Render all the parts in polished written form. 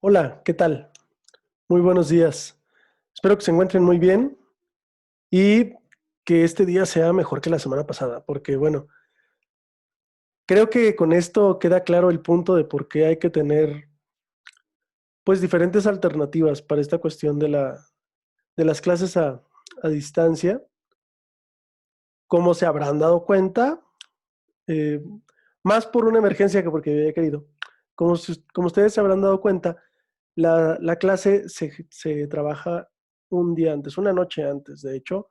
Hola, ¿qué tal? Muy buenos días. Espero que se encuentren muy bien y que este día sea mejor que la semana pasada, porque bueno, creo que con esto queda claro el punto de por qué hay que tener pues diferentes alternativas para esta cuestión de las clases a distancia. Como se habrán dado cuenta, eh, más por una emergencia que porque había querido. Como ustedes se habrán dado cuenta, la clase se trabaja un día antes, una noche antes. De hecho,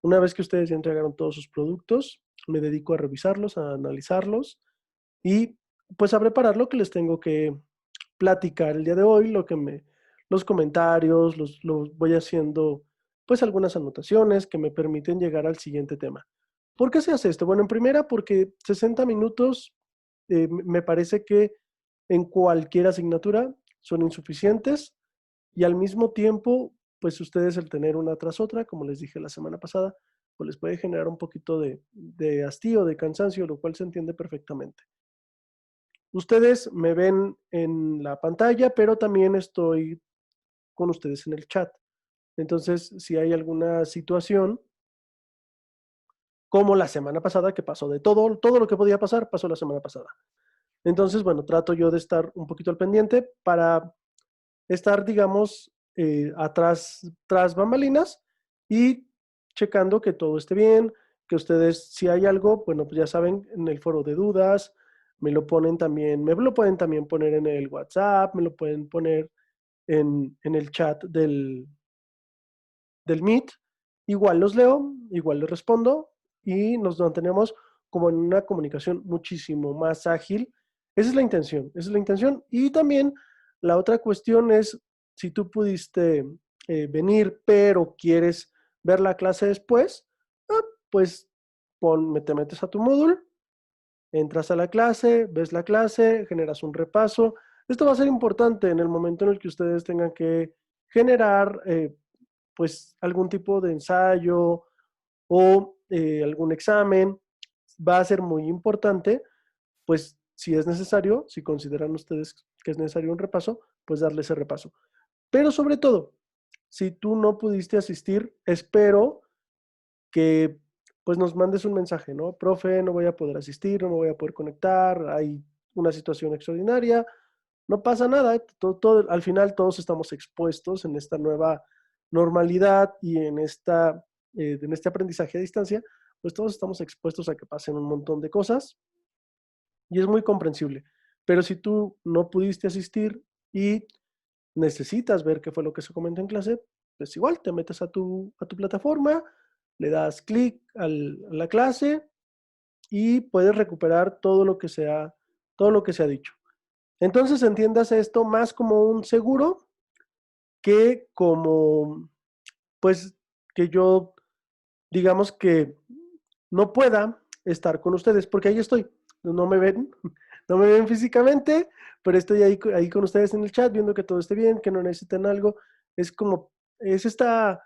una vez que ustedes ya entregaron todos sus productos, me dedico a revisarlos, a analizarlos y pues a preparar lo que les tengo que platicar el día de hoy, los comentarios, los voy haciendo pues algunas anotaciones que me permiten llegar al siguiente tema. ¿Por qué se hace esto? Bueno, en primera, porque 60 minutos me parece que en cualquier asignatura son insuficientes y al mismo tiempo, pues ustedes el tener una tras otra, como les dije la semana pasada, pues les puede generar un poquito de hastío, de cansancio, lo cual se entiende perfectamente. Ustedes me ven en la pantalla, pero también estoy con ustedes en el chat. Entonces, si hay alguna situación, como la semana pasada, que pasó de todo, todo lo que podía pasar, pasó la semana pasada. Entonces, bueno, trato yo de estar un poquito al pendiente para estar, digamos, atrás, tras bambalinas y checando que todo esté bien, que ustedes, si hay algo, bueno, pues ya saben, en el foro de dudas, me lo pueden también poner en el WhatsApp, me lo pueden poner en el chat del Meet. Igual los leo, igual les respondo y nos mantenemos como en una comunicación muchísimo más ágil. Esa es la intención, esa es la intención. Y también la otra cuestión es, si tú pudiste venir, pero quieres ver la clase después, ah, pues te metes a tu módulo, entras a la clase, ves la clase, generas un repaso. Esto va a ser importante en el momento en el que ustedes tengan que generar pues algún tipo de ensayo o algún examen. Va a ser muy importante, pues si es necesario, si consideran ustedes que es necesario un repaso, pues darle ese repaso. Pero sobre todo, si tú no pudiste asistir, espero que pues nos mandes un mensaje, ¿no? Profe, no voy a poder asistir, no me voy a poder conectar, hay una situación extraordinaria, no pasa nada, al final todos estamos expuestos en esta nueva normalidad y en este aprendizaje a distancia, pues todos estamos expuestos a que pasen un montón de cosas y es muy comprensible. Pero si tú no pudiste asistir y necesitas ver qué fue lo que se comentó en clase, pues igual te metes a tu plataforma, le das clic a la clase y puedes recuperar todo lo que se ha dicho. Entonces entiendas esto más como un seguro que como, pues, que yo, digamos que no pueda estar con ustedes, porque ahí estoy, no me ven, no me ven físicamente, pero estoy ahí con ustedes en el chat, viendo que todo esté bien, que no necesiten algo. Es como, es esta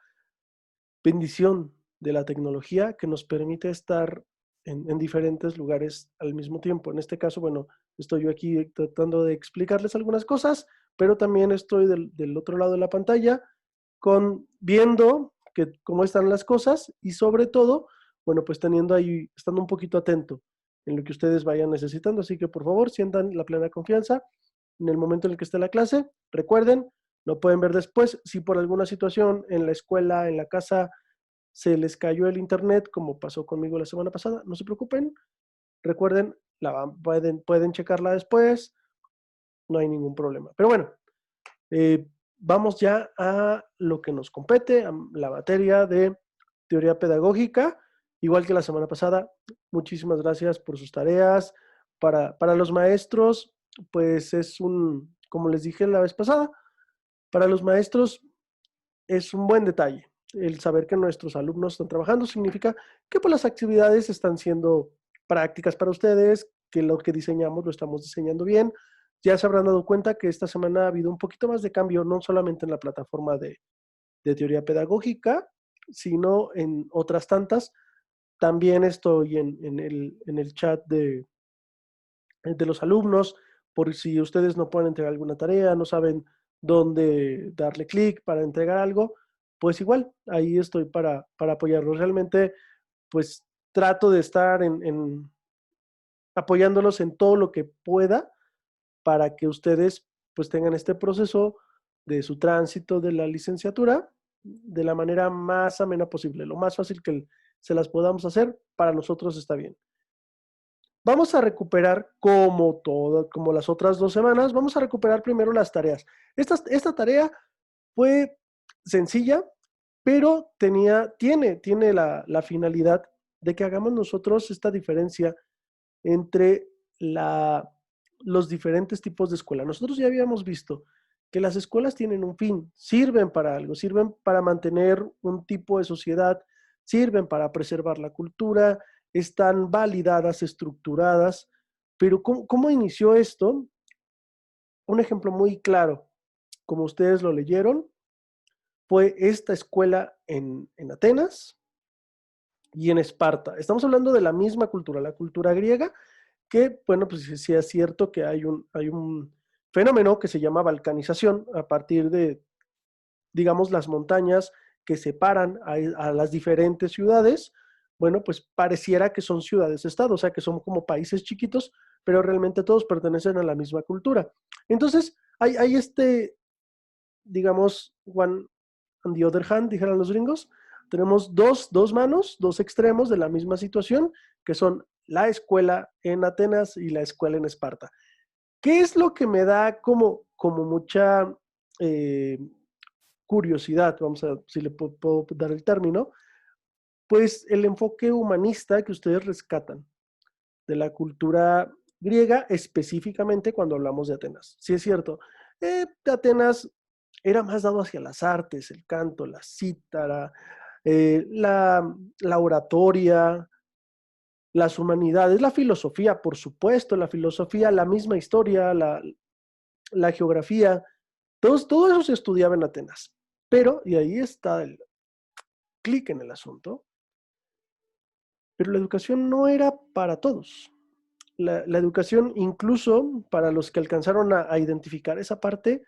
bendición de la tecnología que nos permite estar en diferentes lugares al mismo tiempo. En este caso, bueno, estoy yo aquí tratando de explicarles algunas cosas, pero también estoy del otro lado de la pantalla viendo cómo están las cosas y sobre todo, bueno, pues teniendo ahí, estando un poquito atento en lo que ustedes vayan necesitando. Así que por favor, sientan la plena confianza en el momento en el que esté la clase. Recuerden, lo pueden ver después. Si por alguna situación en la escuela, en la casa, se les cayó el internet, como pasó conmigo la semana pasada, no se preocupen. Recuerden, pueden checarla después, no hay ningún problema. Pero bueno, vamos ya a lo que nos compete, a la materia de teoría pedagógica. Igual que la semana pasada, muchísimas gracias por sus tareas. Para los maestros, pues como les dije la vez pasada, para los maestros es un buen detalle. El saber que nuestros alumnos están trabajando significa que pues, las actividades están siendo prácticas para ustedes, que lo que diseñamos lo estamos diseñando bien. Ya se habrán dado cuenta que esta semana ha habido un poquito más de cambio, no solamente en la plataforma de teoría pedagógica, sino en otras tantas. También estoy en el chat de los alumnos, por si ustedes no pueden entregar alguna tarea, no saben donde darle clic para entregar algo, pues igual, ahí estoy para apoyarlos. Realmente, pues trato de estar apoyándolos en todo lo que pueda para que ustedes pues tengan este proceso de su tránsito de la licenciatura de la manera más amena posible, lo más fácil que se las podamos hacer, para nosotros está bien. Vamos a recuperar como las otras 2 semanas, vamos a recuperar primero las tareas. Esta tarea fue sencilla, pero tiene la finalidad de que hagamos nosotros esta diferencia entre los diferentes tipos de escuela. Nosotros ya habíamos visto que las escuelas tienen un fin, sirven para algo, sirven para mantener un tipo de sociedad, sirven para preservar la cultura, están validadas, estructuradas, pero ¿cómo inició esto? Un ejemplo muy claro, como ustedes lo leyeron, fue esta escuela en Atenas y en Esparta. Estamos hablando de la misma cultura, la cultura griega, que, bueno, pues sí es cierto que hay un fenómeno que se llama balcanización a partir de, digamos, las montañas que separan a las diferentes ciudades. Bueno, pues pareciera que son ciudades-estado, o sea, que son como países chiquitos, pero realmente todos pertenecen a la misma cultura. Entonces, hay digamos, one on the other hand, dijeron los gringos, tenemos dos manos, dos extremos de la misma situación, que son la escuela en Atenas y la escuela en Esparta. ¿Qué es lo que me da como mucha eh, curiosidad? Vamos a ver si le puedo dar el término. Pues el enfoque humanista que ustedes rescatan de la cultura griega, específicamente cuando hablamos de Atenas. Sí es cierto, Atenas era más dado hacia las artes, el canto, la cítara, la oratoria, las humanidades, la filosofía, por supuesto, la filosofía, la misma historia, la geografía, todo eso se estudiaba en Atenas. Pero, y ahí está el clic en el asunto, pero la educación no era para todos. La educación, incluso para los que alcanzaron a identificar esa parte,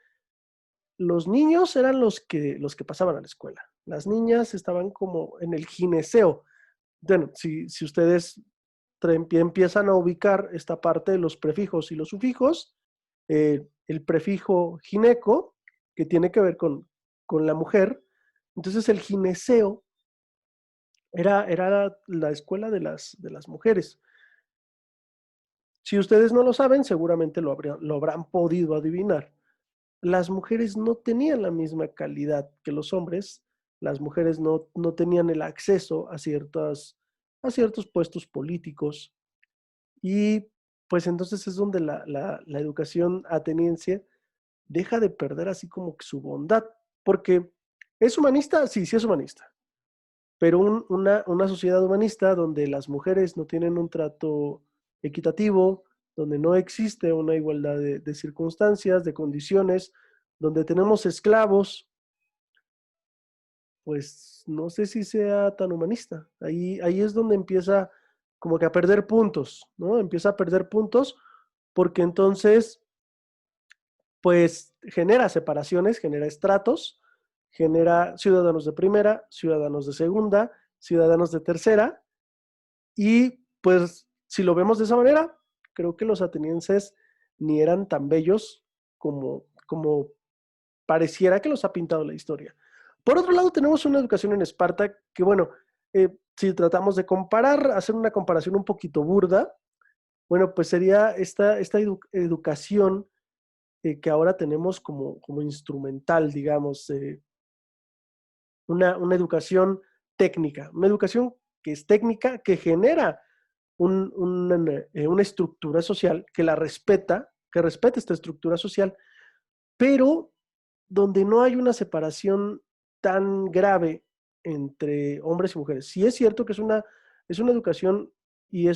los niños eran los que pasaban a la escuela. Las niñas estaban como en el gineceo. Bueno, si ustedes empiezan a ubicar esta parte de los prefijos y los sufijos, el prefijo gineco, que tiene que ver con la mujer, entonces el gineceo era la escuela de las mujeres. Si ustedes no lo saben, seguramente lo habrán podido adivinar. Las mujeres no tenían la misma calidad que los hombres, las mujeres no tenían el acceso a ciertos puestos políticos y pues entonces es donde la educación ateniense deja de perder así como que su bondad, porque ¿es humanista? Sí, sí es humanista, pero una sociedad humanista donde las mujeres no tienen un trato equitativo, donde no existe una igualdad de circunstancias, de condiciones, donde tenemos esclavos, pues no sé si sea tan humanista. Ahí es donde empieza como que a perder puntos, ¿no? Empieza a perder puntos porque entonces, pues genera separaciones, genera estratos, genera ciudadanos de primera, ciudadanos de segunda, ciudadanos de tercera, y pues si lo vemos de esa manera, creo que los atenienses ni eran tan bellos como pareciera que los ha pintado la historia. Por otro lado, tenemos una educación en Esparta que, bueno, si tratamos de comparar, hacer una comparación un poquito burda, bueno, pues sería esta educación que ahora tenemos como instrumental, digamos, una educación técnica, una educación que es técnica, que genera una estructura social, que respeta esta estructura social, pero donde no hay una separación tan grave entre hombres y mujeres. Sí es cierto que es una educación y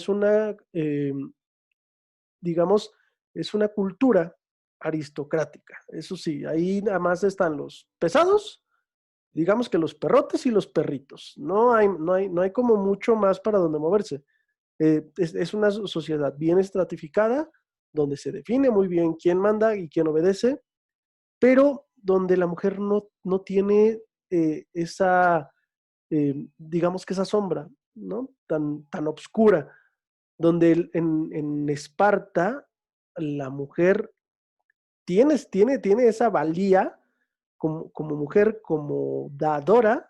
digamos, es una cultura aristocrática. Eso sí, ahí nada más están los pesados, digamos que los perrotes y los perritos. No hay como mucho más para donde moverse. Es una sociedad bien estratificada, donde se define muy bien quién manda y quién obedece, pero donde la mujer no tiene esa, digamos que esa sombra, ¿no? Tan obscura, donde en Esparta la mujer tiene esa valía como mujer, como dadora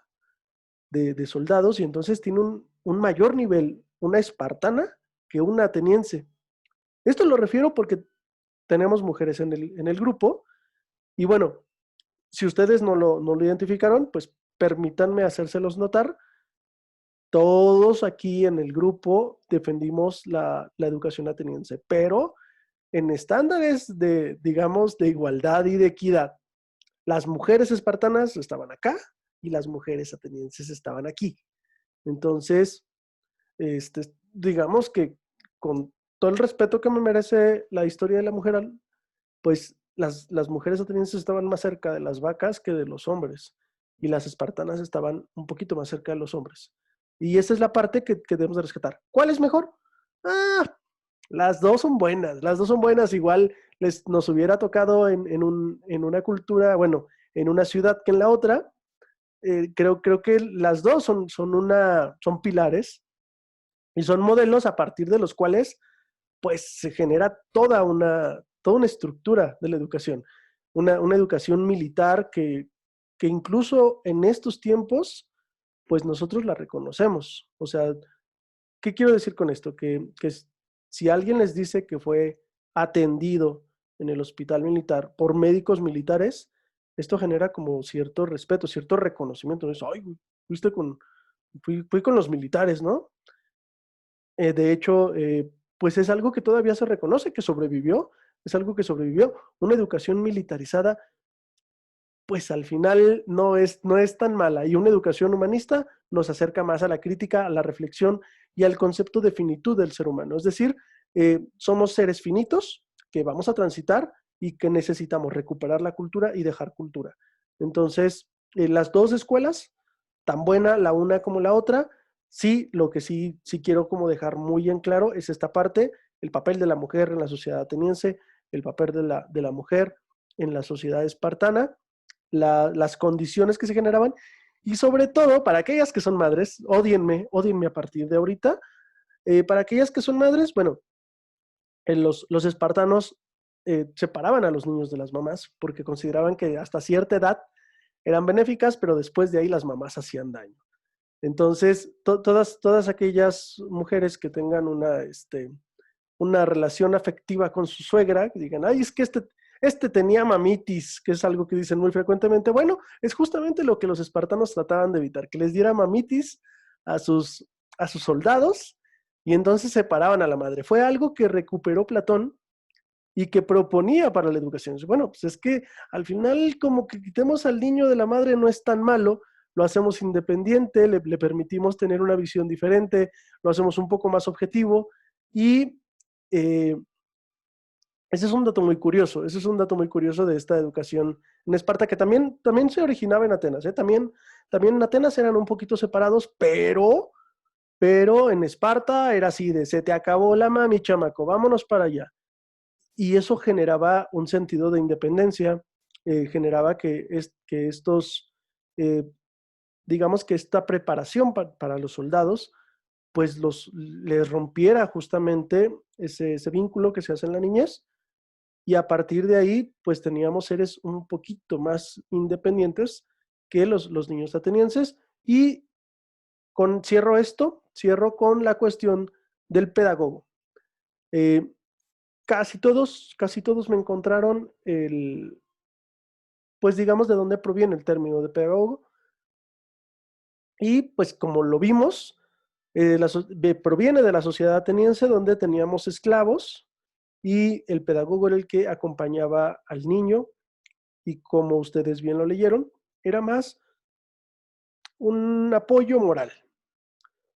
de soldados, y entonces tiene un mayor nivel una espartana que una ateniense. Esto lo refiero porque tenemos mujeres en el grupo, y bueno, si ustedes no lo identificaron, pues permítanme hacérselos notar. Todos aquí en el grupo defendimos la educación ateniense, pero en estándares de, digamos, de igualdad y de equidad. Las mujeres espartanas estaban acá y las mujeres atenienses estaban aquí. Entonces, digamos que con todo el respeto que me merece la historia de la mujer, pues las mujeres atenienses estaban más cerca de las vacas que de los hombres, y las espartanas estaban un poquito más cerca de los hombres. Y esa es la parte que debemos de rescatar. ¿Cuál es mejor? Ah, las dos son buenas, las dos son buenas. Igual nos hubiera tocado en una cultura, bueno, en una ciudad que en la otra. Creo que las dos son pilares y son modelos a partir de los cuales pues se genera toda una estructura de la educación, una educación militar que incluso en estos tiempos, pues nosotros la reconocemos. O sea, ¿qué quiero decir con esto? Que si alguien les dice que fue atendido en el hospital militar por médicos militares, esto genera como cierto respeto, cierto reconocimiento. Es, ay, fuiste fui con los militares, ¿no? De hecho, pues es algo que todavía se reconoce, que sobrevivió, es algo que sobrevivió. Una educación militarizada, pues al final no es tan mala. Y una educación humanista nos acerca más a la crítica, a la reflexión y al concepto de finitud del ser humano. Es decir, somos seres finitos que vamos a transitar y que necesitamos recuperar la cultura y dejar cultura. Entonces, las dos escuelas, tan buena la una como la otra. Sí, lo que sí quiero como dejar muy en claro es esta parte, el papel de la mujer en la sociedad ateniense, el papel de la mujer en la sociedad espartana, las condiciones que se generaban, y sobre todo para aquellas que son madres, odienme a partir de ahorita. Para aquellas que son madres, bueno, los espartanos separaban a los niños de las mamás porque consideraban que hasta cierta edad eran benéficas, pero después de ahí las mamás hacían daño. Entonces, todas aquellas mujeres que tengan una relación afectiva con su suegra, que digan, ay, es que este tenía mamitis, que es algo que dicen muy frecuentemente. Bueno, es justamente lo que los espartanos trataban de evitar, que les diera mamitis a a sus soldados, y entonces separaban a la madre. Fue algo que recuperó Platón y que proponía para la educación. Bueno, pues es que al final como que quitemos al niño de la madre no es tan malo, lo hacemos independiente, le permitimos tener una visión diferente, lo hacemos un poco más objetivo, y eh, ese es un dato muy curioso, ese es un dato muy curioso de esta educación en Esparta, que también se originaba en Atenas, ¿eh? También en Atenas eran un poquito separados, pero en Esparta era así de, se te acabó la mami, chamaco, vámonos para allá. Y eso generaba un sentido de independencia, generaba que estos, eh, digamos que esta preparación para los soldados, pues les rompiera justamente ese vínculo que se hace en la niñez, y a partir de ahí, pues teníamos seres un poquito más independientes que los niños atenienses. Y cierro con la cuestión del pedagogo. Eh, casi todos me encontraron pues digamos, de dónde proviene el término de pedagogo. Y pues como lo vimos, proviene de la sociedad ateniense, donde teníamos esclavos y el pedagogo era el que acompañaba al niño, y como ustedes bien lo leyeron, era más un apoyo moral.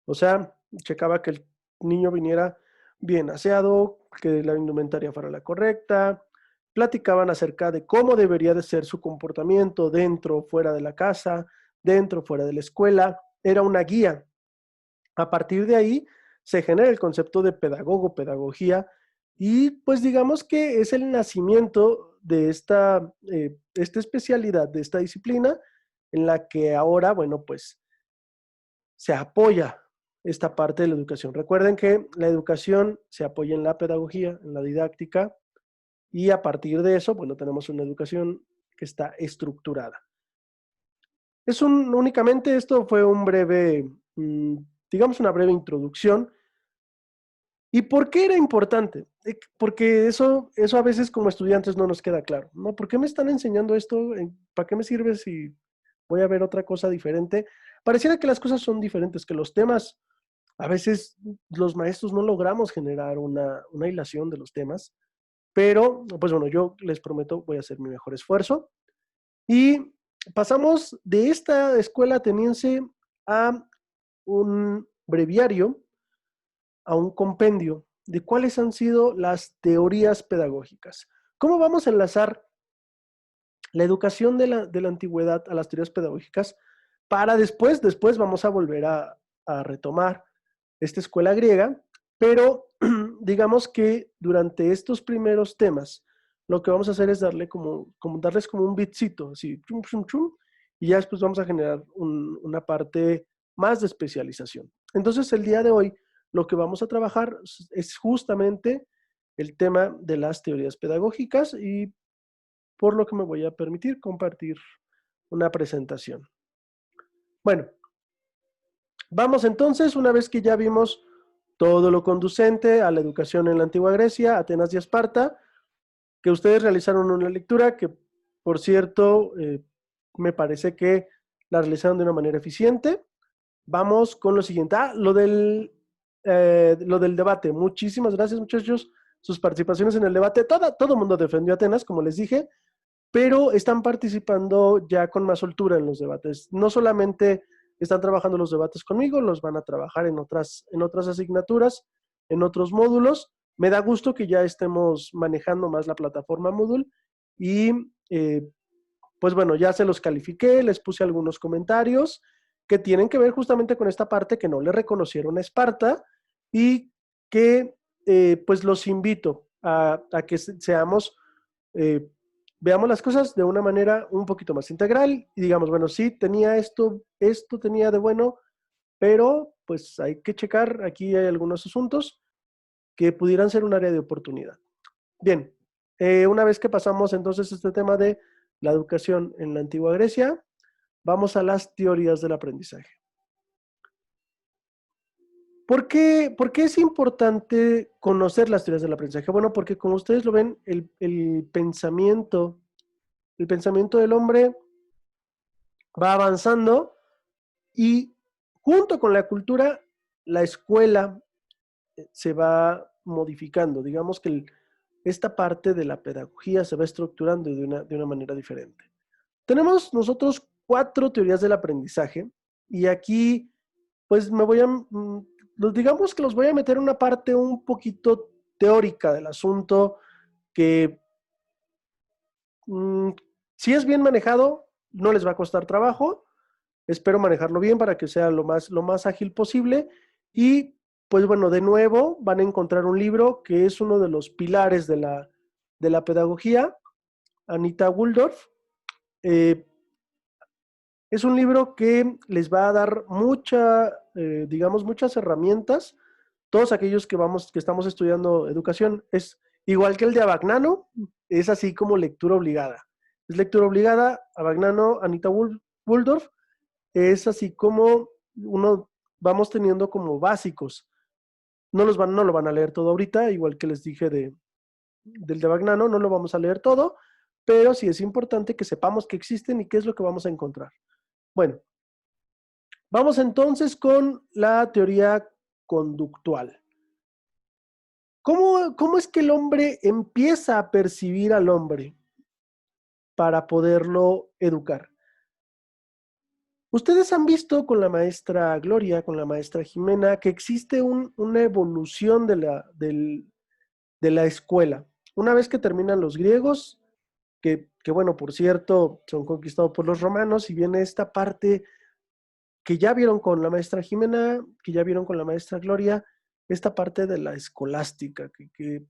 O sea, checaba que el niño viniera bien aseado, que la indumentaria fuera la correcta, platicaban acerca de cómo debería de ser su comportamiento dentro, fuera de la casa, dentro, fuera de la escuela. Era una guía. A partir de ahí se genera el concepto de pedagogo, pedagogía, Y pues digamos que es el nacimiento de esta especialidad, de esta disciplina, en la que ahora, bueno, pues se apoya esta parte de la educación. Recuerden que la educación se apoya en la pedagogía, en la didáctica, y a partir de eso, bueno, tenemos una educación que está estructurada. Únicamente esto fue un breve, digamos una breve introducción. ¿Y por qué era importante? Porque eso a veces como estudiantes no nos queda claro, ¿no? ¿Por qué me están enseñando esto? ¿Para qué me sirve si voy a ver otra cosa diferente? Pareciera que las cosas son diferentes, que los temas, a veces los maestros no logramos generar una hilación de los temas, pero pues bueno, yo les prometo, voy a hacer mi mejor esfuerzo. Y pasamos de esta escuela ateniense a un breviario, a un compendio de cuáles han sido las teorías pedagógicas. ¿Cómo vamos a enlazar la educación de la antigüedad a las teorías pedagógicas para después vamos a volver a retomar esta escuela griega, pero digamos que durante estos primeros temas lo que vamos a hacer es darles como un bitcito, así, chum, chum, chum, y ya después vamos a generar una parte más de especialización. Entonces, el día de hoy lo que vamos a trabajar es justamente el tema de las teorías pedagógicas y por lo que me voy a permitir compartir una presentación. Bueno, vamos entonces, una vez que ya vimos todo lo conducente a la educación en la antigua Grecia, Atenas y Esparta, que ustedes realizaron una lectura que, por cierto, me parece que la realizaron de una manera eficiente. Vamos con lo siguiente. Lo del debate. Muchísimas gracias, muchachos. Sus participaciones en el debate. Todo el mundo defendió a Atenas, como les dije, pero están participando ya con más soltura en los debates. No solamente están trabajando los debates conmigo, los van a trabajar en otras asignaturas, en otros módulos. Me da gusto que ya estemos manejando más la plataforma Moodle y pues bueno, ya se los califiqué, les puse algunos comentarios que tienen que ver justamente con esta parte que no le reconocieron a Esparta y que pues los invito a que seamos eh, veamos las cosas de una manera un poquito más integral y digamos, bueno, sí, tenía esto tenía de bueno, pero pues hay que checar, aquí hay algunos asuntos que pudieran ser un área de oportunidad. Bien, una vez que pasamos entonces este tema de la educación en la antigua Grecia, vamos a las teorías del aprendizaje. ¿Por qué es importante conocer las teorías del aprendizaje? Bueno, porque como ustedes lo ven, el pensamiento del hombre va avanzando y junto con la cultura, la escuela se va modificando. Digamos que esta parte de la pedagogía se va estructurando de una manera diferente. Tenemos nosotros 4 teorías del aprendizaje y aquí pues digamos que los voy a meter en una parte un poquito teórica del asunto que mmm, si es bien manejado no les va a costar trabajo. Espero manejarlo bien para que sea lo más ágil posible. Y pues bueno, de nuevo van a encontrar un libro que es uno de los pilares de la pedagogía, Anita Waldorf. Eh, es un libro que les va a dar digamos, muchas herramientas. Todos aquellos que estamos estudiando educación es igual que el de Abagnano, es así como lectura obligada. Es lectura obligada, Abagnano, Anita Waldorf, es así como vamos teniendo como básicos. No lo van a leer todo ahorita, igual que les dije del de Bagnano, no lo vamos a leer todo, pero sí es importante que sepamos que existen y qué es lo que vamos a encontrar. Bueno, vamos entonces con la teoría conductual. ¿Cómo es que el hombre empieza a percibir al hombre para poderlo educar? Ustedes han visto con la maestra Gloria, con la maestra Jimena, que existe una evolución de la escuela. Una vez que terminan los griegos, que bueno, por cierto, son conquistados por los romanos, y viene esta parte que ya vieron con la maestra Jimena, que ya vieron con la maestra Gloria, esta parte de la escolástica, que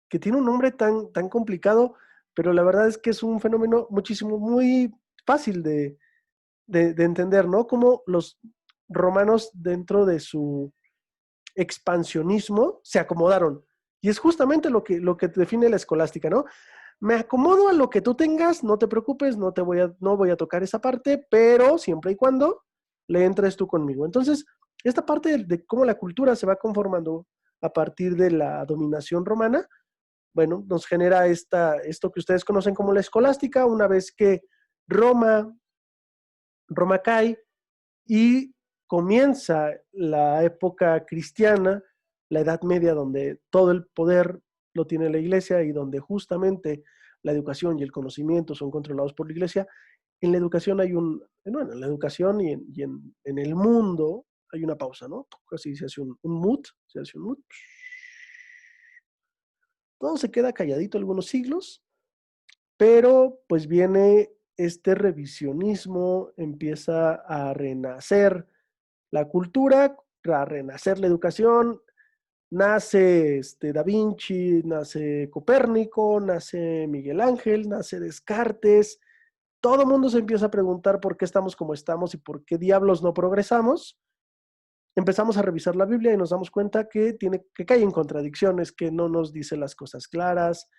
que tiene un nombre tan complicado, pero la verdad es que es un fenómeno muy fácil de entender, ¿no? Cómo los romanos dentro de su expansionismo se acomodaron. Y es justamente lo que define la escolástica, ¿no? Me acomodo a lo que tú tengas, no te preocupes, no voy a tocar esa parte, pero siempre y cuando le entres tú conmigo. Entonces, esta parte de cómo la cultura se va conformando a partir de la dominación romana, bueno, nos genera esto que ustedes conocen como la escolástica, una vez que Roma, Roma cae y comienza la época cristiana, la Edad Media, donde todo el poder lo tiene la iglesia y donde justamente la educación y el conocimiento son controlados por la iglesia. En la educación bueno, en la educación en el mundo hay una pausa, ¿no? Así se hace un mute, se hace un mute. Todo se queda calladito algunos siglos, pero pues viene este revisionismo, empieza a renacer la cultura, a renacer la educación, nace Da Vinci, nace Copérnico, nace Miguel Ángel, nace Descartes, todo el mundo se empieza a preguntar por qué estamos como estamos y por qué diablos no progresamos. Empezamos a revisar la Biblia y nos damos cuenta que cae en contradicciones, que no nos dice las cosas claras,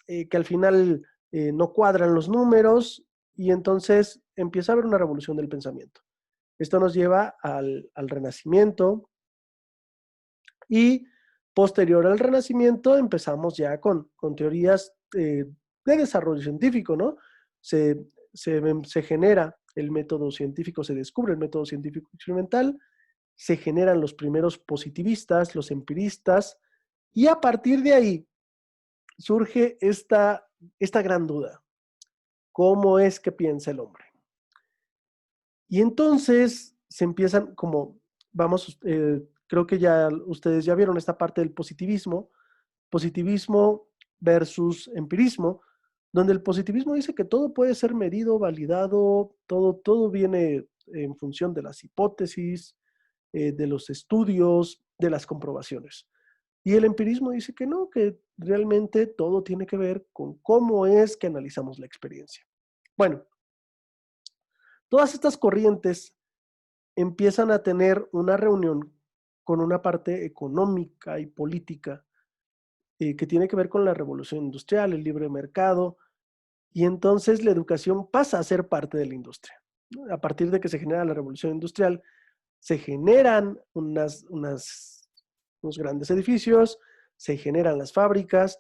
que al final no cuadran los números y entonces empieza a haber una revolución del pensamiento. Esto nos lleva al Renacimiento y posterior al Renacimiento empezamos ya con teorías de desarrollo científico, ¿no? Se, se genera el método científico, se descubre el método científico experimental, se generan los primeros positivistas, los empiristas, y a partir de ahí surge esta gran duda. ¿Cómo es que piensa el hombre? Y entonces se empiezan creo que ya ustedes ya vieron esta parte del positivismo versus empirismo, donde el positivismo dice que todo puede ser medido, validado, todo viene en función de las hipótesis, de los estudios, de las comprobaciones. Y el empirismo dice que no, que realmente todo tiene que ver con cómo es que analizamos la experiencia. Bueno, todas estas corrientes empiezan a tener una reunión con una parte económica y política que tiene que ver con la revolución industrial, el libre mercado, y entonces la educación pasa a ser parte de la industria. A partir de que se genera la revolución industrial, se generan unos grandes edificios, se generan las fábricas,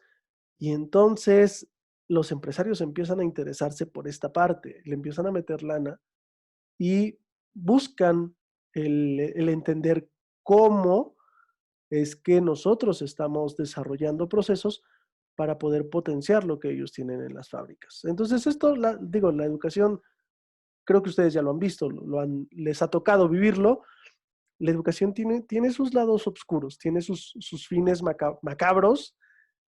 y entonces los empresarios empiezan a interesarse por esta parte, le empiezan a meter lana y buscan el entender cómo es que nosotros estamos desarrollando procesos para poder potenciar lo que ellos tienen en las fábricas. Entonces esto, la educación, creo que ustedes ya lo han visto, les ha tocado vivirlo. La educación tiene sus lados oscuros, tiene sus fines macabros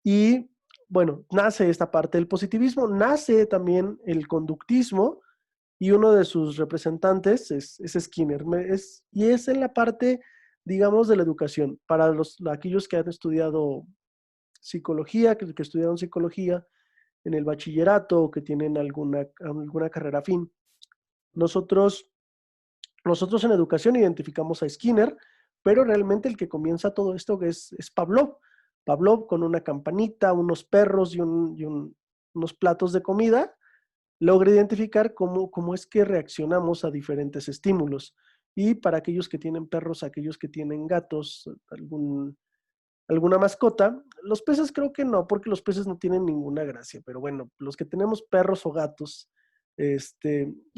y bueno, nace esta parte del positivismo, nace también el conductismo y uno de sus representantes es Skinner. Y es en la parte, digamos, de la educación. Para aquellos que han estudiado psicología, que estudiaron psicología en el bachillerato o que tienen alguna carrera afín. Nosotros en educación identificamos a Skinner, pero realmente el que comienza todo esto es Pavlov. Pavlov con una campanita, unos perros unos platos de comida, logra identificar cómo es que reaccionamos a diferentes estímulos. Y para aquellos que tienen perros, aquellos que tienen gatos, alguna mascota, los peces creo que no, porque los peces no tienen ninguna gracia, pero bueno, los que tenemos perros o gatos, es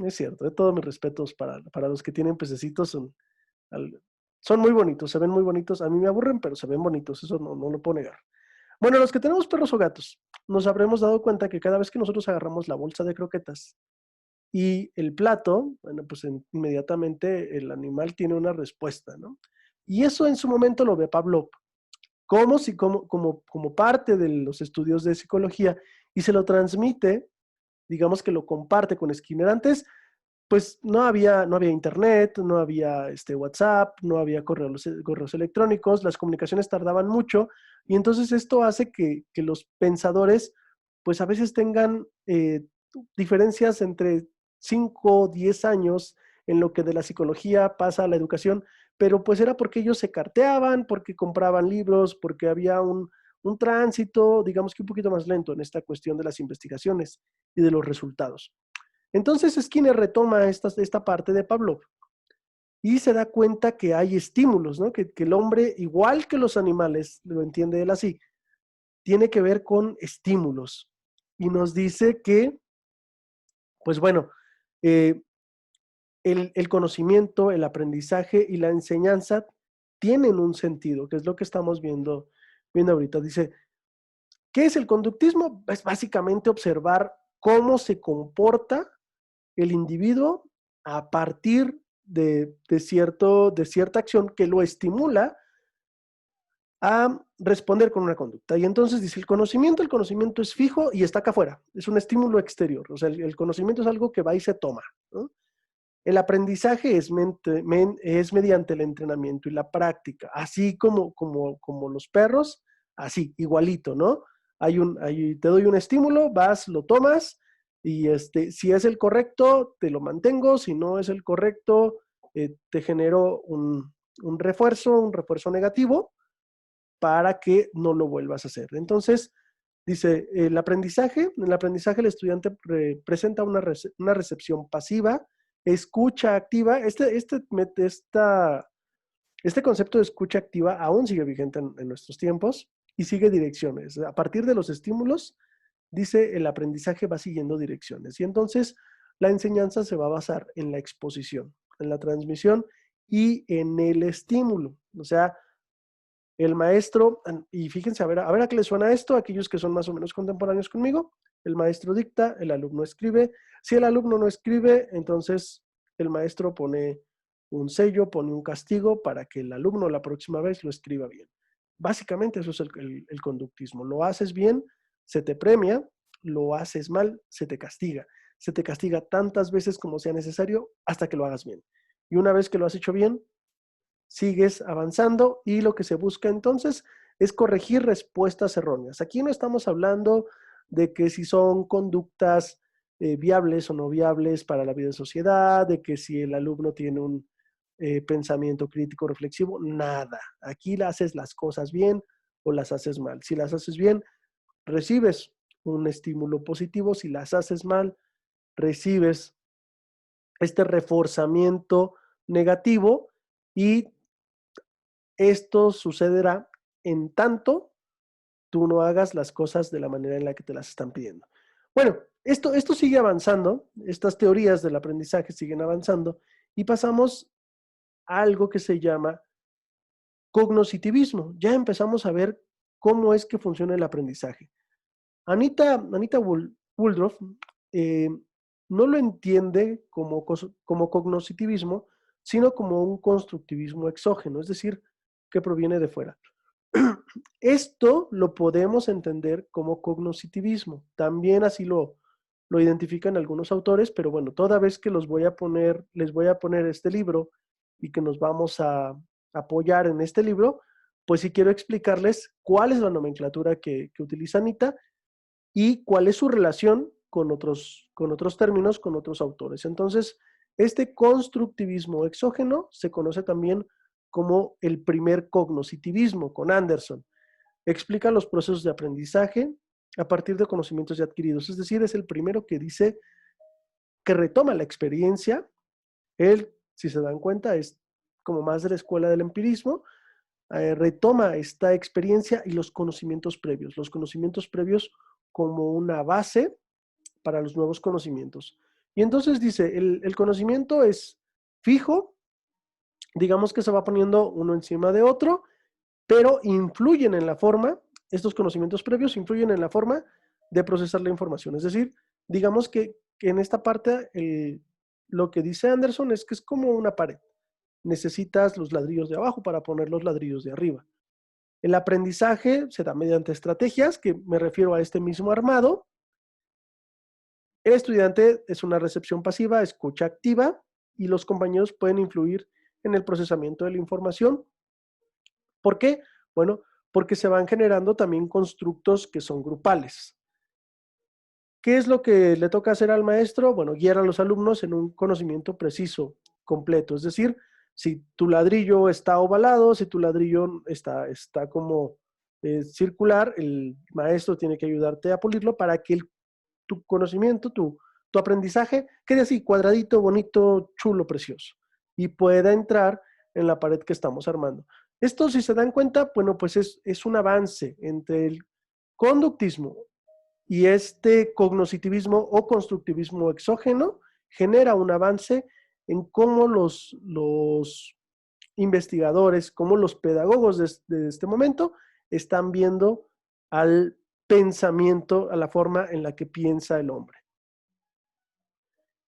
cierto, de todos mis respetos para los que tienen pececitos, son muy bonitos, se ven muy bonitos, a mí me aburren, pero se ven bonitos, eso no lo puedo negar. Bueno, los que tenemos perros o gatos, nos habremos dado cuenta que cada vez que nosotros agarramos la bolsa de croquetas y el plato, bueno, pues inmediatamente el animal tiene una respuesta, ¿no? Y eso en su momento lo ve Pavlov como parte de los estudios de psicología y se lo transmite, digamos que lo comparte con Skinner. Antes pues no había internet, no había WhatsApp, no había correos electrónicos, las comunicaciones tardaban mucho y entonces esto hace que los pensadores pues a veces tengan diferencias entre 5 o 10 años en lo que de la psicología pasa a la educación, pero pues era porque ellos se carteaban, porque compraban libros, porque había un tránsito, digamos que un poquito más lento en esta cuestión de las investigaciones y de los resultados. Entonces Skinner retoma esta parte de Pavlov y se da cuenta que hay estímulos, ¿no? Que el hombre, igual que los animales, lo entiende él así, tiene que ver con estímulos. Y nos dice que, pues bueno, eh, el conocimiento, el aprendizaje y la enseñanza tienen un sentido, que es lo que estamos viendo ahorita. Dice, ¿qué es el conductismo? Es básicamente observar cómo se comporta el individuo a partir de cierta acción que lo estimula a responder con una conducta. Y entonces dice, el conocimiento es fijo y está acá afuera, es un estímulo exterior, o sea, el conocimiento es algo que va y se toma, ¿no? El aprendizaje es mediante el entrenamiento y la práctica, así como los perros, así, igualito, ¿no? Te doy un estímulo, vas, lo tomas, y si es el correcto, te lo mantengo, si no es el correcto, te genero un refuerzo negativo para que no lo vuelvas a hacer. Entonces, dice, en el aprendizaje el estudiante presenta una recepción pasiva, escucha activa. Este concepto de escucha activa aún sigue vigente en nuestros tiempos y sigue direcciones. A partir de los estímulos, dice, el aprendizaje va siguiendo direcciones. Y entonces la enseñanza se va a basar en la exposición, en la transmisión y en el estímulo. O sea, el maestro, y fíjense, a ver a qué les suena esto, aquellos que son más o menos contemporáneos conmigo, el maestro dicta, el alumno escribe. Si el alumno no escribe, entonces el maestro pone un sello, pone un castigo para que el alumno la próxima vez lo escriba bien. Básicamente eso es el conductismo. Lo haces bien, se te premia, lo haces mal, se te castiga. Se te castiga tantas veces como sea necesario hasta que lo hagas bien. Y una vez que lo has hecho bien, sigues avanzando y lo que se busca entonces es corregir respuestas erróneas. Aquí no estamos hablando de que si son conductas viables o no viables para la vida en sociedad, de que si el alumno tiene un pensamiento crítico reflexivo, nada. Aquí haces las cosas bien o las haces mal. Si las haces bien, recibes un estímulo positivo. Si las haces mal, recibes este reforzamiento negativo y esto sucederá en tanto tú no hagas las cosas de la manera en la que te las están pidiendo. Bueno, esto sigue avanzando, estas teorías del aprendizaje siguen avanzando y pasamos a algo que se llama cognoscitivismo. Ya empezamos a ver cómo es que funciona el aprendizaje. Anita Woodruff eh, no lo entiende como cognoscitivismo, sino como un constructivismo exógeno, es decir, que proviene de fuera. Esto lo podemos entender como cognoscitivismo. También así lo identifican algunos autores, pero bueno, toda vez que les voy a poner este libro y que nos vamos a apoyar en este libro, pues sí quiero explicarles cuál es la nomenclatura que utiliza Anita y cuál es su relación con otros términos, con otros autores. Entonces, este constructivismo exógeno se conoce también como el primer cognoscitivismo, con Anderson. Explica los procesos de aprendizaje a partir de conocimientos ya adquiridos. Es decir, es el primero que dice que retoma la experiencia. Él, si se dan cuenta, es como más de la escuela del empirismo, retoma esta experiencia y los conocimientos previos como una base para los nuevos conocimientos. Y entonces dice, el conocimiento es fijo, digamos que se va poniendo uno encima de otro, pero influyen en la forma, estos conocimientos previos influyen en la forma de procesar la información. Es decir, digamos que en esta parte lo que dice Anderson es que es como una pared. Necesitas los ladrillos de abajo para poner los ladrillos de arriba. El aprendizaje se da mediante estrategias, que me refiero a este mismo armado, El estudiante es una recepción pasiva, escucha activa, y los compañeros pueden influir en el procesamiento de la información. ¿Por qué? Bueno, porque se van generando también constructos que son grupales. ¿Qué es lo que le toca hacer al maestro? Bueno, guiar a los alumnos en un conocimiento preciso, completo. Es decir, si tu ladrillo está ovalado, si tu ladrillo está como circular, el maestro tiene que ayudarte a pulirlo para que tu conocimiento, tu aprendizaje quede así, cuadradito, bonito, chulo, precioso, y pueda entrar en la pared que estamos armando. Esto, si se dan cuenta, bueno, pues es un avance entre el conductismo y este cognoscitivismo o constructivismo exógeno genera un avance en cómo los investigadores, cómo los pedagogos de este momento están viendo al pensamiento, a la forma en la que piensa el hombre.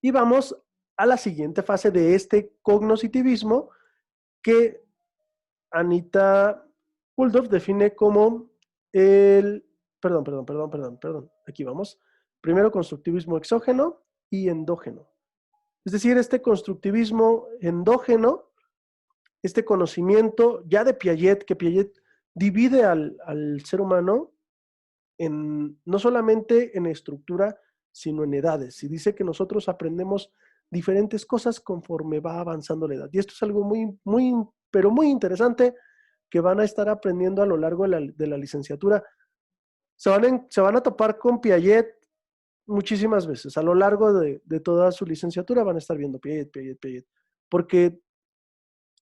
Y vamos a la siguiente fase de este cognoscitivismo que Anita Pulldorf define como el, perdón, aquí vamos. Primero constructivismo exógeno y endógeno. Es decir, este constructivismo endógeno, este conocimiento ya de Piaget, que Piaget divide al ser humano no solamente en estructura, sino en edades. Y dice que nosotros aprendemos diferentes cosas conforme va avanzando la edad. Y esto es algo pero muy interesante que van a estar aprendiendo a lo largo de la licenciatura. Se van a topar con Piaget muchísimas veces. A lo largo de toda su licenciatura van a estar viendo Piaget. Porque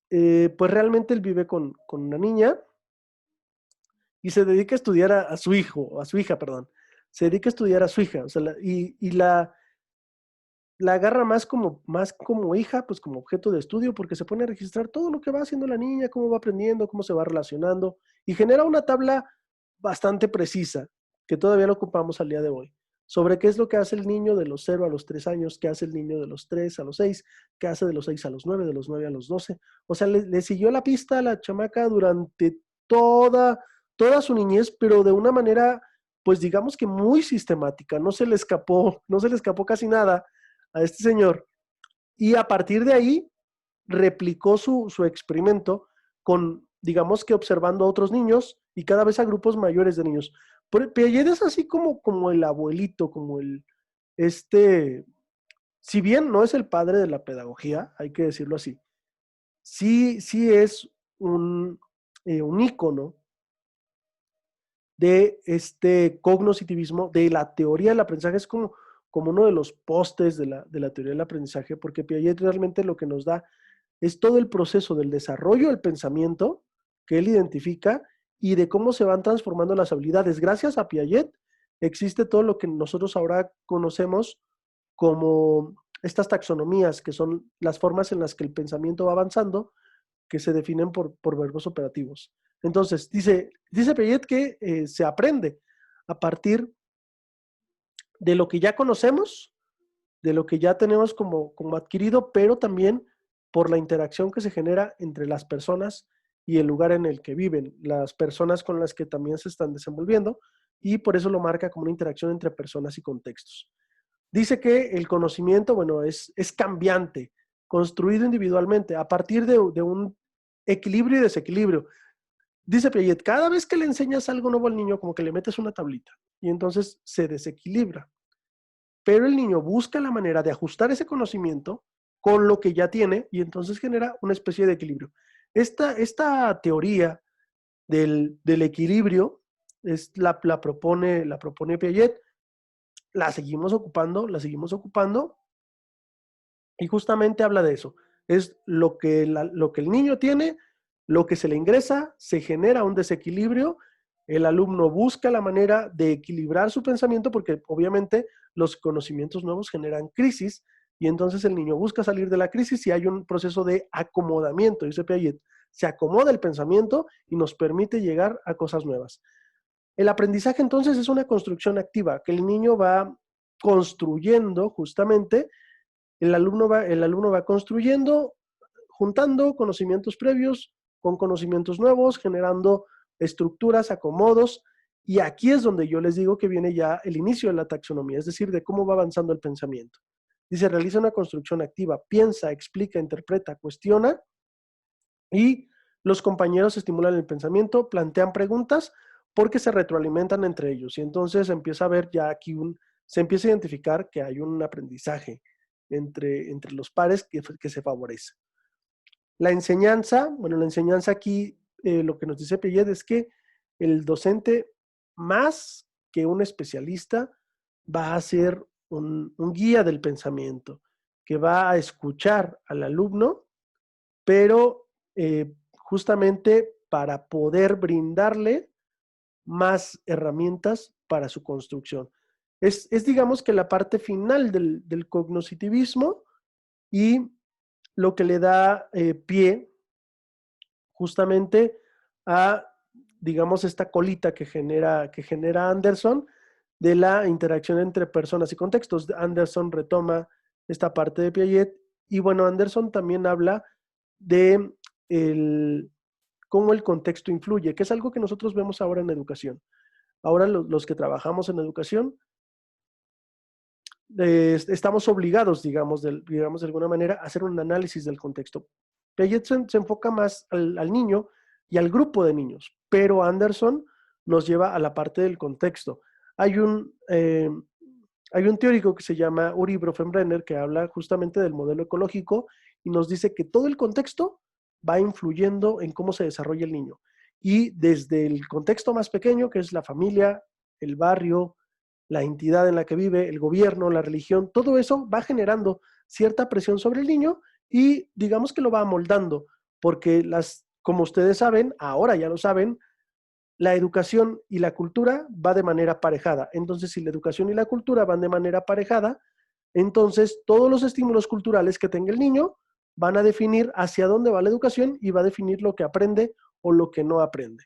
pues realmente él vive con una niña y se dedica a estudiar a su hijo, a su hija, perdón. Se dedica a estudiar a su hija, o sea, la agarra más como hija, pues como objeto de estudio, porque se pone a registrar todo lo que va haciendo la niña, cómo va aprendiendo, cómo se va relacionando, y genera una tabla bastante precisa, que todavía lo ocupamos al día de hoy, sobre qué es lo que hace el niño de los 0 a los 3 años, qué hace el niño de los 3 a los 6, qué hace de los 6 a los 9, de los 9 a los 12. O sea, le siguió la pista a la chamaca durante toda su niñez, pero de una manera, pues digamos que muy sistemática. No se le escapó casi nada a este señor. Y a partir de ahí replicó su experimento con, digamos que observando a otros niños y cada vez a grupos mayores de niños. Piaget es así como el abuelito, este, si bien no es el padre de la pedagogía, hay que decirlo así, sí es un ícono de este cognoscitivismo, de la teoría del aprendizaje. Es como uno de los postes de la teoría del aprendizaje, porque Piaget realmente lo que nos da es todo el proceso del desarrollo del pensamiento que él identifica y de cómo se van transformando las habilidades. Gracias a Piaget existe todo lo que nosotros ahora conocemos como estas taxonomías, que son las formas en las que el pensamiento va avanzando, que se definen por verbos operativos. Entonces, dice Piaget que se aprende a partir de lo que ya conocemos, de lo que ya tenemos como adquirido, pero también por la interacción que se genera entre las personas y el lugar en el que viven, las personas con las que también se están desenvolviendo, y por eso lo marca como una interacción entre personas y contextos. Dice que el conocimiento, bueno, es cambiante, construido individualmente, a partir de un equilibrio y desequilibrio. Dice Piaget, cada vez que le enseñas algo nuevo al niño, como que le metes una tablita, y entonces se desequilibra. Pero el niño busca la manera de ajustar ese conocimiento con lo que ya tiene, y entonces genera una especie de equilibrio. Esta teoría del equilibrio la propone Piaget, la seguimos ocupando, y justamente habla de eso. Es lo que el niño tiene, lo que se le ingresa, se genera un desequilibrio, el alumno busca la manera de equilibrar su pensamiento, porque obviamente los conocimientos nuevos generan crisis, y entonces el niño busca salir de la crisis y hay un proceso de acomodamiento, dice Piaget. Se acomoda el pensamiento y nos permite llegar a cosas nuevas. El aprendizaje entonces es una construcción activa, que el niño va construyendo justamente, el alumno va construyendo, juntando conocimientos previos con conocimientos nuevos, generando estructuras, acomodos, Y aquí es donde yo les digo que viene ya el inicio de la taxonomía, es decir, de cómo va avanzando el pensamiento. Dice, realiza una construcción activa, piensa, explica, interpreta, cuestiona y los compañeros estimulan el pensamiento, plantean preguntas porque se retroalimentan entre ellos. Y entonces empieza a ver ya aquí se empieza a identificar que hay un aprendizaje entre los pares que se favorece. La enseñanza, bueno, la enseñanza aquí, lo que nos dice Piaget es que el docente, más que un especialista, va a ser un guía del pensamiento, que va a escuchar al alumno, pero justamente para poder brindarle más herramientas para su construcción. Digamos que la parte final del cognoscitivismo y lo que le da pie justamente a, digamos, esta colita que genera Anderson de la interacción entre personas y contextos. Anderson retoma esta parte de Piaget y bueno, Anderson también habla de cómo el contexto influye, que es algo que nosotros vemos ahora en educación. Ahora los que trabajamos en educación estamos obligados, digamos de alguna manera, a hacer un análisis del contexto. Piaget se enfoca más al niño y al grupo de niños, pero Anderson nos lleva a la parte del contexto. Hay un teórico que se llama Uri Bronfenbrenner que habla justamente del modelo ecológico y nos dice que todo el contexto va influyendo en cómo se desarrolla el niño. Y desde el contexto más pequeño, que es la familia, el barrio, la entidad en la que vive, el gobierno, la religión, todo eso va generando cierta presión sobre el niño y digamos que lo va amoldando, porque como ustedes saben, ahora ya lo saben, la educación y la cultura va de manera aparejada. Entonces, si la educación y la cultura van de manera aparejada, entonces todos los estímulos culturales que tenga el niño van a definir hacia dónde va la educación y va a definir lo que aprende o lo que no aprende.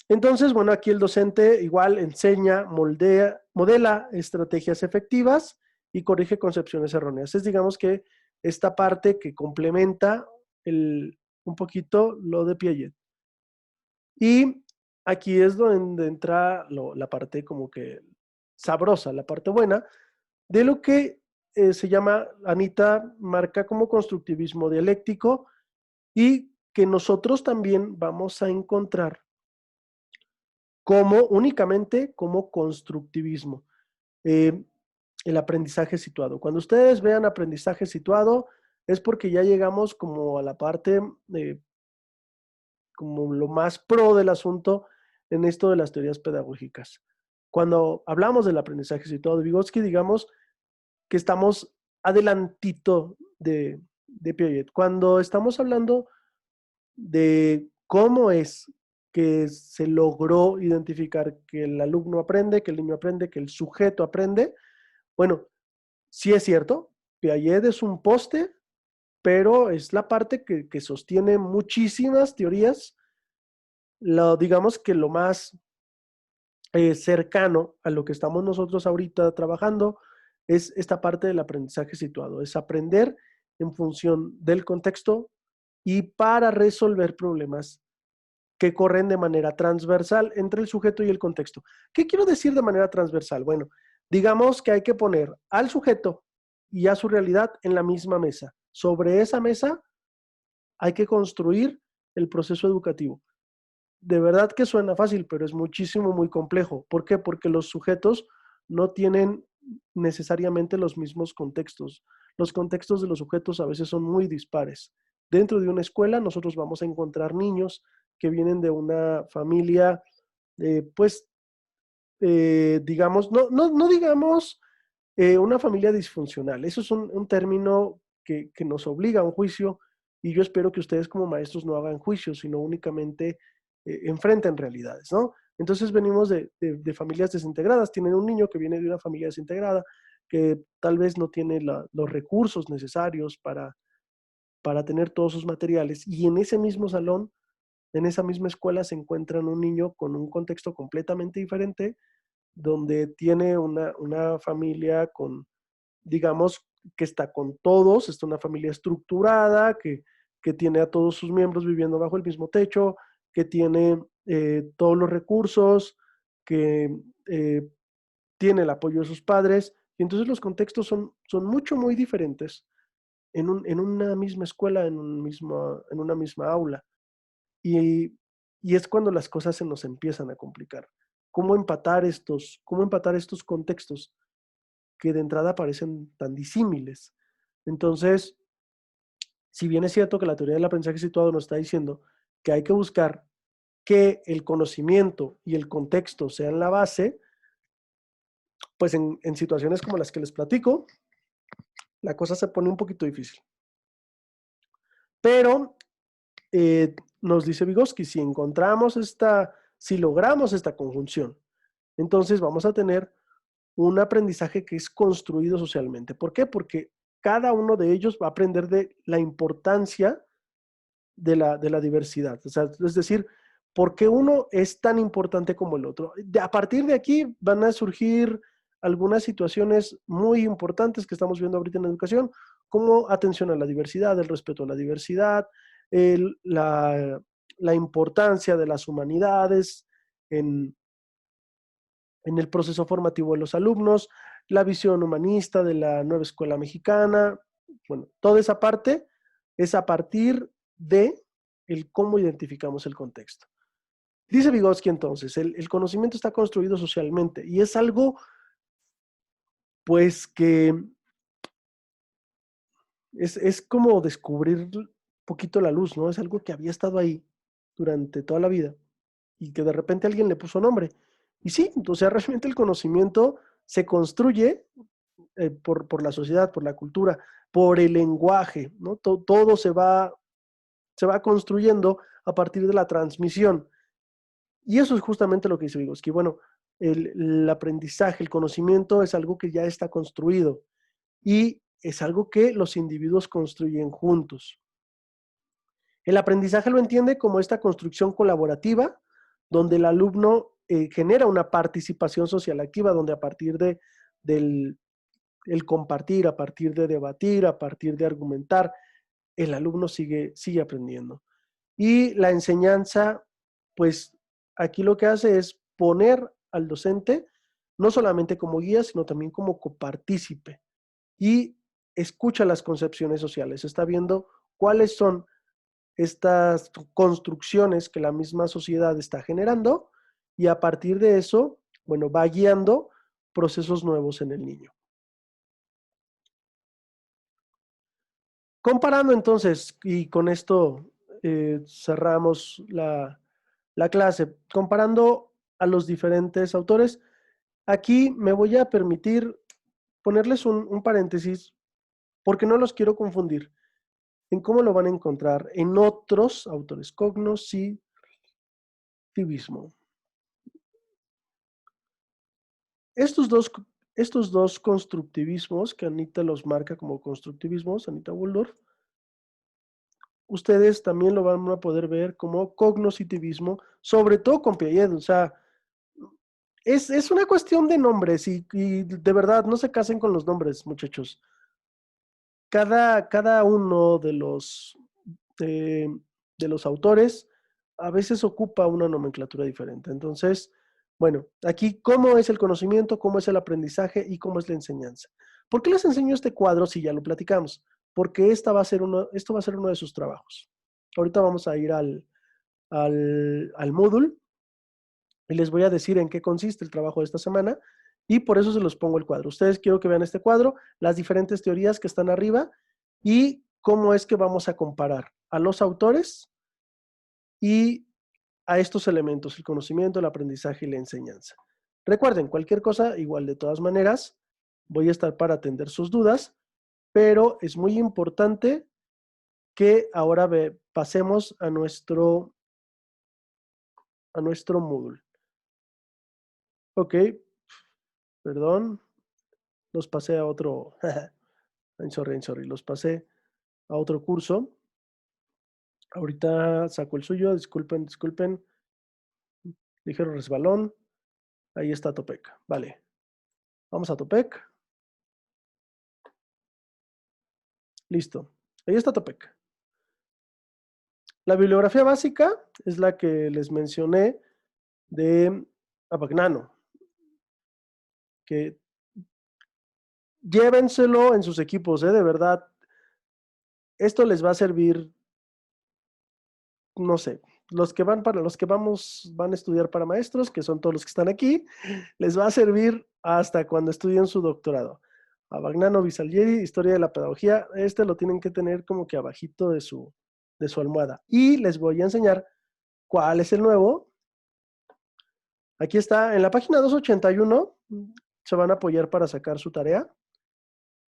Entonces, bueno, aquí el docente igual enseña, modela estrategias efectivas y corrige concepciones erróneas. Es, digamos que esta parte que complementa un poquito lo de Piaget. Y aquí es donde entra la parte como que sabrosa, la parte buena, de lo que se llama, Anita marca como constructivismo dialéctico y que nosotros también vamos a encontrar únicamente como constructivismo. Eh, el aprendizaje situado. Cuando ustedes vean aprendizaje situado, es porque ya llegamos como a la parte, como lo más pro del asunto en esto de las teorías pedagógicas. Cuando hablamos del aprendizaje situado de Vygotsky, digamos que estamos adelantito de Piaget. Cuando estamos hablando de cómo es que se logró identificar que el alumno aprende, que el niño aprende, que el sujeto aprende. Bueno, sí es cierto, Piaget es un poste, pero es la parte que sostiene muchísimas teorías. Digamos que lo más cercano a lo que estamos nosotros ahorita trabajando es esta parte del aprendizaje situado, es aprender en función del contexto y para resolver problemas que corren de manera transversal entre el sujeto y el contexto. ¿Qué quiero decir de manera transversal? Bueno, digamos que hay que poner al sujeto y a su realidad en la misma mesa. Sobre esa mesa hay que construir el proceso educativo. De verdad que suena fácil, pero es muchísimo, muy complejo. ¿Por qué? Porque los sujetos no tienen necesariamente los mismos contextos. Los contextos de los sujetos a veces son muy dispares. Dentro de una escuela nosotros vamos a encontrar niños que vienen de una familia, pues, digamos, no digamos una familia disfuncional. Eso es un término que nos obliga a un juicio y yo espero que ustedes como maestros no hagan juicios, sino únicamente enfrenten realidades, ¿no? Entonces venimos de familias desintegradas. Tienen un niño que viene de una familia desintegrada, que tal vez no tiene los recursos necesarios para tener todos sus materiales. Y en ese mismo salón, en esa misma escuela, se encuentran un niño con un contexto completamente diferente, donde tiene una familia digamos, que está con todos, es una familia estructurada, que tiene a todos sus miembros viviendo bajo el mismo techo, que tiene todos los recursos, que tiene el apoyo de sus padres, y entonces los contextos son muy diferentes en una misma escuela, en una misma aula. Y, y es cuando las cosas se nos empiezan a complicar. Cómo empatar estos contextos que de entrada parecen tan disímiles? Entonces, si bien es cierto que la teoría del aprendizaje situado nos está diciendo que hay que buscar que el conocimiento y el contexto sean la base, pues en situaciones como las que les platico, la cosa se pone un poquito difícil. Pero nos dice Vygotsky, si logramos esta conjunción, entonces vamos a tener un aprendizaje que es construido socialmente. ¿Por qué? Porque cada uno de ellos va a aprender de la importancia de la diversidad. O sea, es decir, ¿por qué uno es tan importante como el otro? A partir de aquí van a surgir algunas situaciones muy importantes que estamos viendo ahorita en la educación, como atención a la diversidad, el respeto a la diversidad, el, la importancia de las humanidades en, en el proceso formativo de los alumnos, la visión humanista de la nueva escuela mexicana. Bueno, toda esa parte es a partir de el cómo identificamos el contexto. Dice Vygotsky entonces, el conocimiento está construido socialmente y es algo pues que es como descubrir un poquito la luz, ¿no? Es algo que había estado ahí durante toda la vida y que de repente alguien le puso nombre. Y sí, entonces realmente el conocimiento se construye por la sociedad, por la cultura, por el lenguaje, ¿no? Todo se va construyendo a partir de la transmisión. Y eso es justamente lo que dice Vygotsky. Bueno, el aprendizaje, el conocimiento es algo que ya está construido y es algo que los individuos construyen juntos. El aprendizaje lo entiende como esta construcción colaborativa, donde el alumno genera una participación social activa, donde a partir del el compartir, a partir de debatir, a partir de argumentar, el alumno sigue aprendiendo. Y la enseñanza, pues aquí lo que hace es poner al docente no solamente como guía, sino también como copartícipe y escucha las concepciones sociales, está viendo cuáles son estas construcciones que la misma sociedad está generando y a partir de eso, bueno, va guiando procesos nuevos en el niño. Comparando entonces, y con esto cerramos la clase, comparando a los diferentes autores, aquí me voy a permitir ponerles un paréntesis porque no los quiero confundir en cómo lo van a encontrar en otros autores, cognitivismo. Estos dos, estos dos constructivismos, que Anita los marca como constructivismos, Anita Waldorf, ustedes también lo van a poder ver como cognitivismo, sobre todo con Piaget. O sea, es una cuestión de nombres y de verdad no se casen con los nombres, muchachos. Cada uno eh, de los autores a veces ocupa una nomenclatura diferente. Entonces, bueno, aquí cómo es el conocimiento, cómo es el aprendizaje y cómo es la enseñanza. ¿Por qué les enseño este cuadro si ya lo platicamos? Porque esto va a ser uno de sus trabajos. Ahorita vamos a ir al Moodle y les voy a decir en qué consiste el trabajo de esta semana y por eso se los pongo el cuadro. Ustedes quiero que vean este cuadro, las diferentes teorías que están arriba y cómo es que vamos a comparar a los autores y a estos elementos, el conocimiento, el aprendizaje y la enseñanza. Recuerden, cualquier cosa, igual de todas maneras, voy a estar para atender sus dudas, pero es muy importante que ahora pasemos a nuestro módulo. Ok, perdón, los pasé a otro, I'm sorry, los pasé a otro curso. Ahorita saco el suyo, disculpen, ligero resbalón. Ahí está Topec, vale. Vamos a Topec. Listo, ahí está Topec. La bibliografía básica es la que les mencioné de Abagnano, que llévenselo en sus equipos, de verdad. Esto les va a servir, no sé, los que van a estudiar para maestros, que son todos los que están aquí, les va a servir hasta cuando estudien su doctorado. Abagnano, Visalieri, Historia de la Pedagogía, este lo tienen que tener como que abajito de su almohada. Y les voy a enseñar cuál es el nuevo. Aquí está, en la página 281, se van a apoyar para sacar su tarea.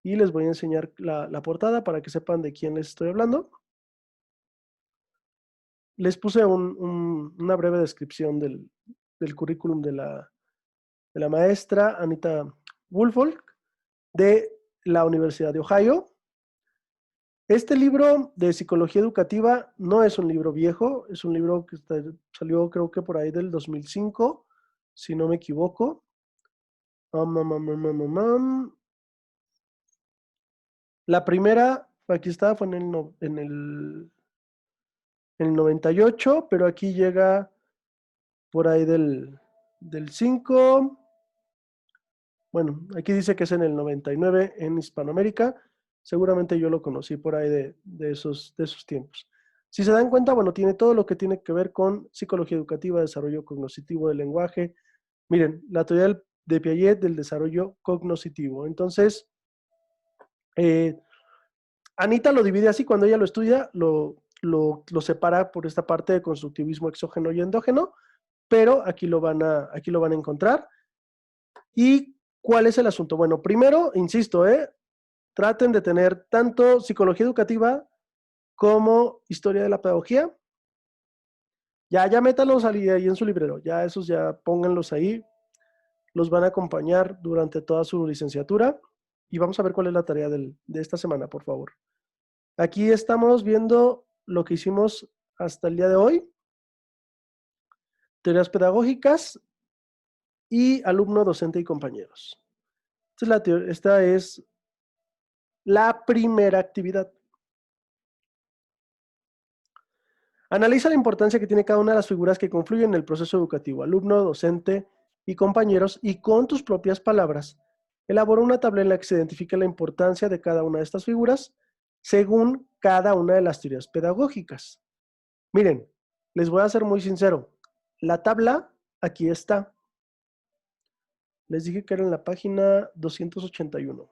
Y les voy a enseñar la portada para que sepan de quién les estoy hablando. Les puse una breve descripción del currículum de la maestra Anita Woolfolk de la Universidad de Ohio. Este libro de psicología educativa no es un libro viejo, es un libro que salió creo que por ahí del 2005, si no me equivoco. La primera, aquí está, fue en el 98, pero aquí llega por ahí del 5. Bueno, aquí dice que es en el 99 en Hispanoamérica. Seguramente yo lo conocí por ahí de esos tiempos. Si se dan cuenta, bueno, tiene todo lo que tiene que ver con psicología educativa, desarrollo cognitivo del lenguaje. Miren, la teoría de Piaget del desarrollo cognitivo. Entonces, Anita lo divide así, cuando ella lo estudia, lo separa por esta parte de constructivismo exógeno y endógeno, pero aquí lo van a encontrar. ¿Y cuál es el asunto? Bueno, primero, insisto, traten de tener tanto psicología educativa como historia de la pedagogía. Ya métalos ahí en su librero, ya esos ya pónganlos ahí, los van a acompañar durante toda su licenciatura y vamos a ver cuál es la tarea de esta semana, por favor. Aquí estamos viendo lo que hicimos hasta el día de hoy, teorías pedagógicas y alumno, docente y compañeros. Esta es la primera actividad. Analiza la importancia que tiene cada una de las figuras que confluyen en el proceso educativo, alumno, docente y compañeros, y con tus propias palabras, elabora una tabla en la que se identifica la importancia de cada una de estas figuras según cada una de las teorías pedagógicas. Miren, les voy a ser muy sincero. La tabla aquí está. Les dije que era en la página 281.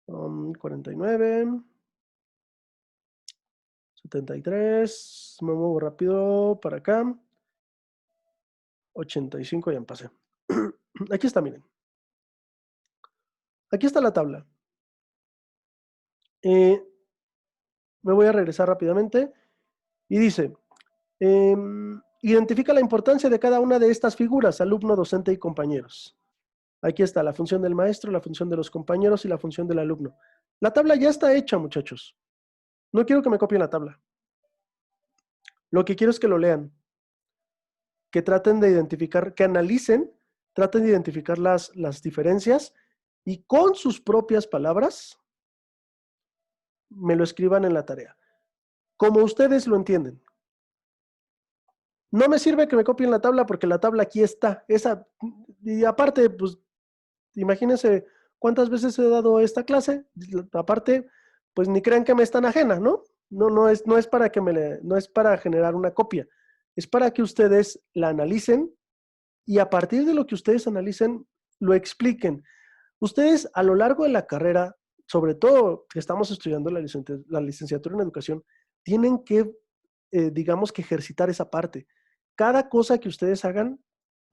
49. 73. Me muevo rápido para acá. 85, ya me pasé. Aquí está, miren. Aquí está la tabla. Me voy a regresar rápidamente. Y dice, identifica la importancia de cada una de estas figuras, alumno, docente y compañeros. Aquí está la función del maestro, la función de los compañeros y la función del alumno. La tabla ya está hecha, muchachos. No quiero que me copien la tabla. Lo que quiero es que lo lean, que traten de identificar, que analicen, traten de identificar las diferencias y con sus propias palabras me lo escriban en la tarea, como ustedes lo entienden. No me sirve que me copien la tabla porque la tabla aquí está. Y aparte, pues, imagínense cuántas veces he dado esta clase. Aparte, pues ni crean que me es tan ajena, ¿no? No es para no es para generar una copia. Es para que ustedes la analicen y a partir de lo que ustedes analicen, lo expliquen. Ustedes a lo largo de la carrera, sobre todo que estamos estudiando la licenciatura en educación, tienen que, digamos que ejercitar esa parte. Cada cosa que ustedes hagan,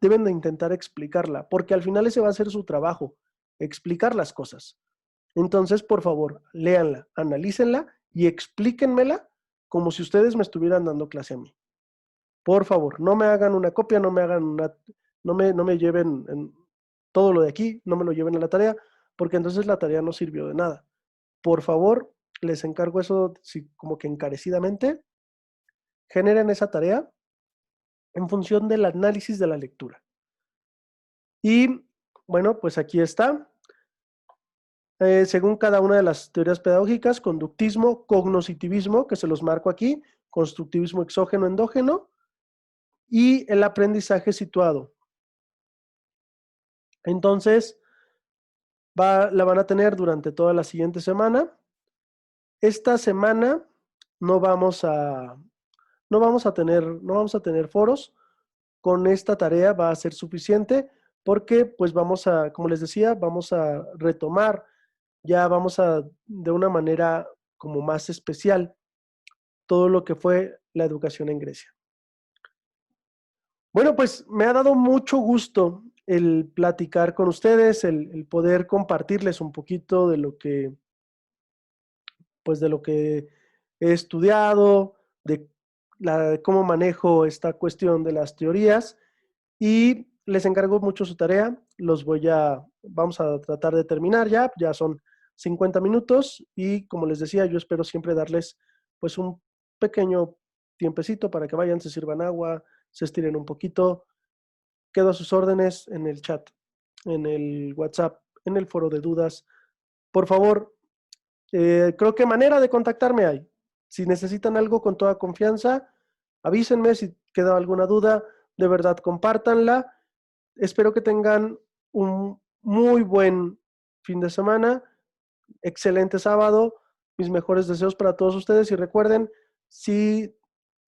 deben de intentar explicarla, porque al final ese va a ser su trabajo, explicar las cosas. Entonces, por favor, léanla, analícenla y explíquenmela como si ustedes me estuvieran dando clase a mí. Por favor, no me hagan una copia, no me lleven en todo lo de aquí, no me lo lleven a la tarea, porque entonces la tarea no sirvió de nada. Por favor, les encargo eso como que encarecidamente, generen esa tarea en función del análisis de la lectura. Y bueno, pues aquí está. según cada una de las teorías pedagógicas: conductismo, cognoscitivismo, que se los marco aquí, constructivismo exógeno, endógeno, y el aprendizaje situado. Entonces, la van a tener durante toda la siguiente semana. Esta semana no vamos a, no vamos a tener foros. Con esta tarea va a ser suficiente porque, pues vamos a, como les decía, vamos a retomar, ya vamos a, de una manera como más especial, todo lo que fue la educación en Grecia. Bueno, pues me ha dado mucho gusto el platicar con ustedes, el poder compartirles un poquito de lo que, pues de lo que he estudiado, de cómo manejo esta cuestión de las teorías, y les encargo mucho su tarea. Vamos a tratar de terminar ya son 50 minutos y, como les decía, yo espero siempre darles pues un pequeño tiempecito para que vayan, se sirvan agua, se estiren un poquito. Quedo a sus órdenes en el chat, en el WhatsApp, en el foro de dudas. Por favor, creo que manera de contactarme hay. Si necesitan algo, con toda confianza, avísenme. Si queda alguna duda, de verdad compártanla. Espero que tengan un muy buen fin de semana, excelente sábado. Mis mejores deseos para todos ustedes, y recuerden, si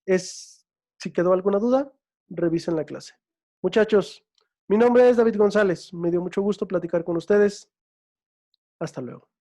si quedó alguna duda, revisen la clase. Muchachos, mi nombre es David González. Me dio mucho gusto platicar con ustedes. Hasta luego.